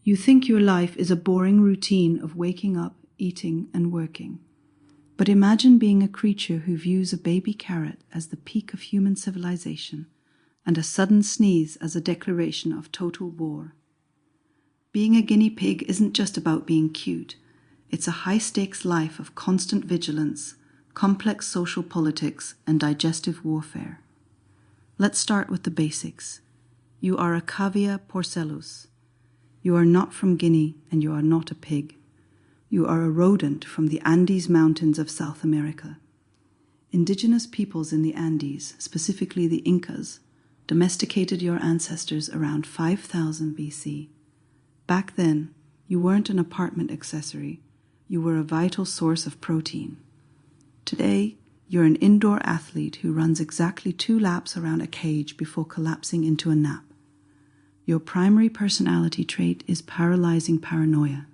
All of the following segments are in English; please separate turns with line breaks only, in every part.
You think your life is a boring routine of waking up, eating, and working. But imagine being a creature who views a baby carrot as the peak of human civilization and a sudden sneeze as a declaration of total war. Being a guinea pig isn't just about being cute. It's a high-stakes life of constant vigilance, complex social politics, and digestive warfare. Let's start with the basics. You are a Cavia porcellus. You are not from Guinea, and you are not a pig. You are a rodent from the Andes Mountains of South America. Indigenous peoples in the Andes, specifically the Incas, domesticated your ancestors around 5000 BC. Back then, you weren't an apartment accessory. You were a vital source of protein. Today, you're an indoor athlete who runs exactly 2 laps around a cage before collapsing into a nap. Your primary personality trait is paralyzing paranoia.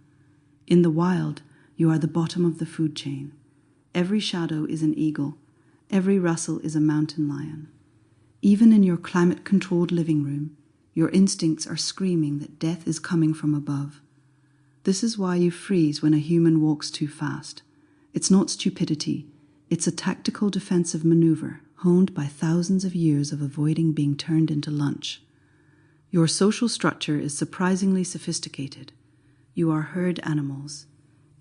In the wild, you are the bottom of the food chain. Every shadow is an eagle. Every rustle is a mountain lion. Even in your climate-controlled living room, your instincts are screaming that death is coming from above. This is why you freeze when a human walks too fast. It's not stupidity. It's a tactical defensive maneuver honed by thousands of years of avoiding being turned into lunch. Your social structure is surprisingly sophisticated. You are herd animals.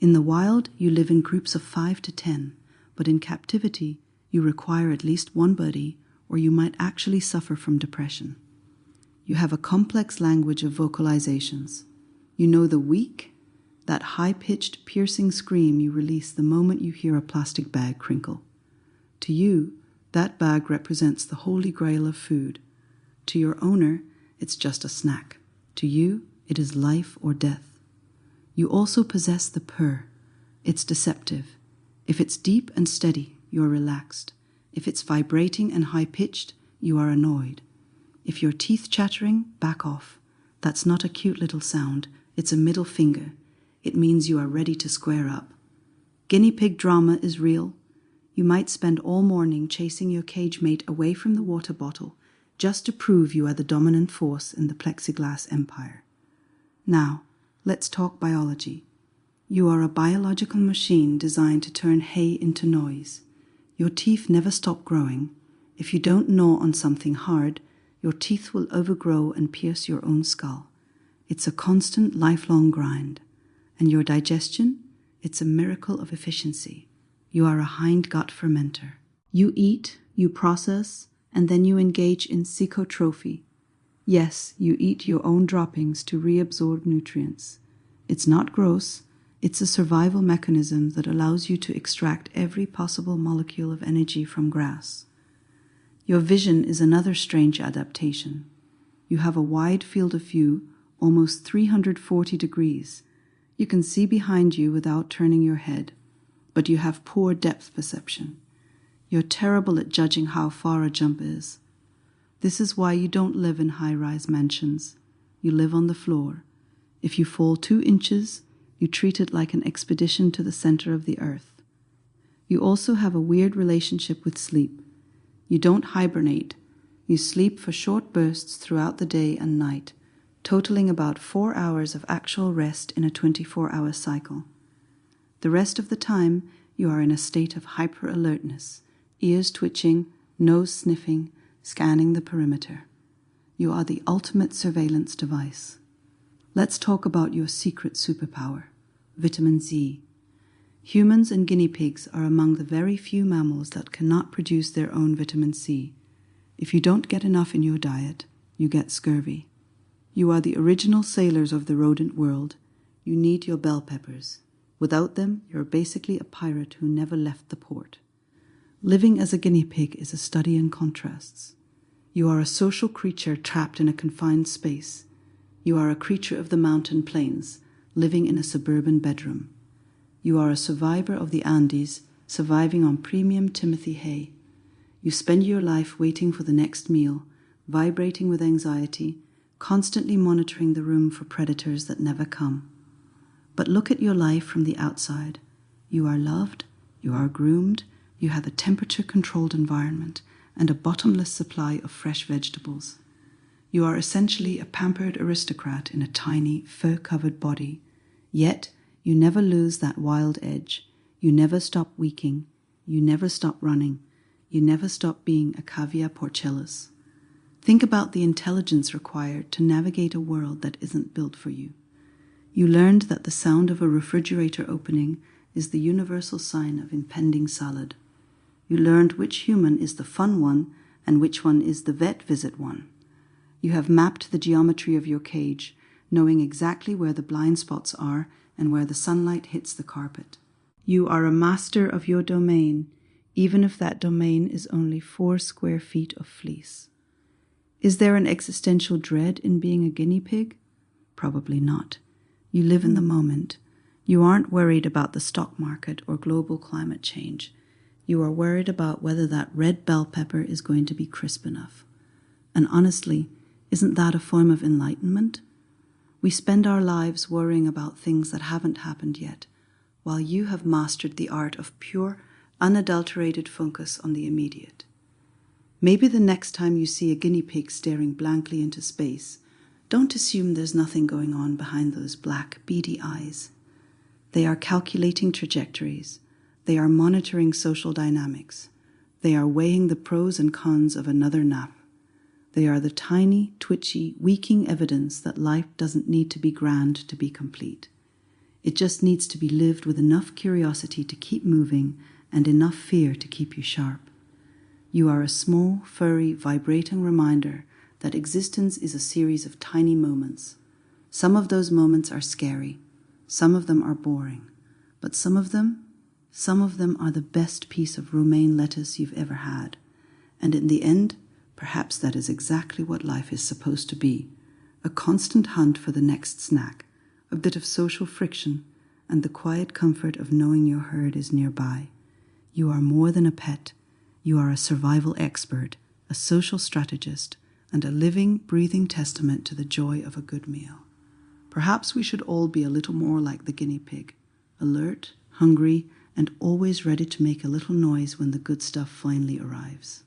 In the wild, you live in groups of 5 to 10, but in captivity, you require at least one buddy, or you might actually suffer from depression. You have a complex language of vocalizations. You know the wheek, that high-pitched, piercing scream you release the moment you hear a plastic bag crinkle. To you, that bag represents the holy grail of food. To your owner, it's just a snack. To you, it is life or death. You also possess the purr. It's deceptive. If it's deep and steady, you're relaxed. If it's vibrating and high-pitched, you are annoyed. If your teeth chattering, back off. That's not a cute little sound. It's a middle finger. It means you are ready to square up. Guinea pig drama is real. You might spend all morning chasing your cage mate away from the water bottle just to prove you are the dominant force in the plexiglass empire. Now, let's talk biology. You are a biological machine designed to turn hay into noise. Your teeth never stop growing. If you don't gnaw on something hard, your teeth will overgrow and pierce your own skull. It's a constant, lifelong grind. And your digestion? It's a miracle of efficiency. You are a hindgut fermenter. You eat, you process, and then you engage in psychotrophy. Yes, you eat your own droppings to reabsorb nutrients. It's not gross. It's a survival mechanism that allows you to extract every possible molecule of energy from grass. Your vision is another strange adaptation. You have a wide field of view, almost 340 degrees. You can see behind you without turning your head, but you have poor depth perception. You're terrible at judging how far a jump is. This is why you don't live in high-rise mansions. You live on the floor. If you fall 2 inches, you treat it like an expedition to the center of the earth. You also have a weird relationship with sleep. You don't hibernate. You sleep for short bursts throughout the day and night, totaling about 4 hours of actual rest in a 24-hour cycle. The rest of the time, you are in a state of hyper-alertness, ears twitching, nose sniffing, scanning the perimeter. You are the ultimate surveillance device. Let's talk about your secret superpower, vitamin Z. Humans and guinea pigs are among the very few mammals that cannot produce their own vitamin C. If you don't get enough in your diet, you get scurvy. You are the original sailors of the rodent world. You need your bell peppers. Without them, you're basically a pirate who never left the port. Living as a guinea pig is a study in contrasts. You are a social creature trapped in a confined space. You are a creature of the mountain plains, living in a suburban bedroom. You are a survivor of the Andes, surviving on premium Timothy hay. You spend your life waiting for the next meal, vibrating with anxiety, constantly monitoring the room for predators that never come. But look at your life from the outside. You are loved, you are groomed, you have a temperature-controlled environment, and a bottomless supply of fresh vegetables. You are essentially a pampered aristocrat in a tiny, fur-covered body, yet you never lose that wild edge. You never stop weaking. You never stop running. You never stop being a Cavia porcellus. Think about the intelligence required to navigate a world that isn't built for you. You learned that the sound of a refrigerator opening is the universal sign of impending salad. You learned which human is the fun one and which one is the vet visit one. You have mapped the geometry of your cage, knowing exactly where the blind spots are and where the sunlight hits the carpet. You are a master of your domain, even if that domain is only 4 square feet of fleece. Is there an existential dread in being a guinea pig? Probably not. You live in the moment. You aren't worried about the stock market or global climate change. You are worried about whether that red bell pepper is going to be crisp enough. And honestly, isn't that a form of enlightenment? We spend our lives worrying about things that haven't happened yet, while you have mastered the art of pure, unadulterated focus on the immediate. Maybe the next time you see a guinea pig staring blankly into space, don't assume there's nothing going on behind those black, beady eyes. They are calculating trajectories. They are monitoring social dynamics. They are weighing the pros and cons of another nap. They are the tiny, twitchy, weaking evidence that life doesn't need to be grand to be complete. It just needs to be lived with enough curiosity to keep moving and enough fear to keep you sharp. You are a small, furry, vibrating reminder that existence is a series of tiny moments. Some of those moments are scary. Some of them are boring. But some of them are the best piece of romaine lettuce you've ever had. And in the end, perhaps that is exactly what life is supposed to be. A constant hunt for the next snack, a bit of social friction, and the quiet comfort of knowing your herd is nearby. You are more than a pet. You are a survival expert, a social strategist, and a living, breathing testament to the joy of a good meal. Perhaps we should all be a little more like the guinea pig, alert, hungry, and always ready to make a little noise when the good stuff finally arrives.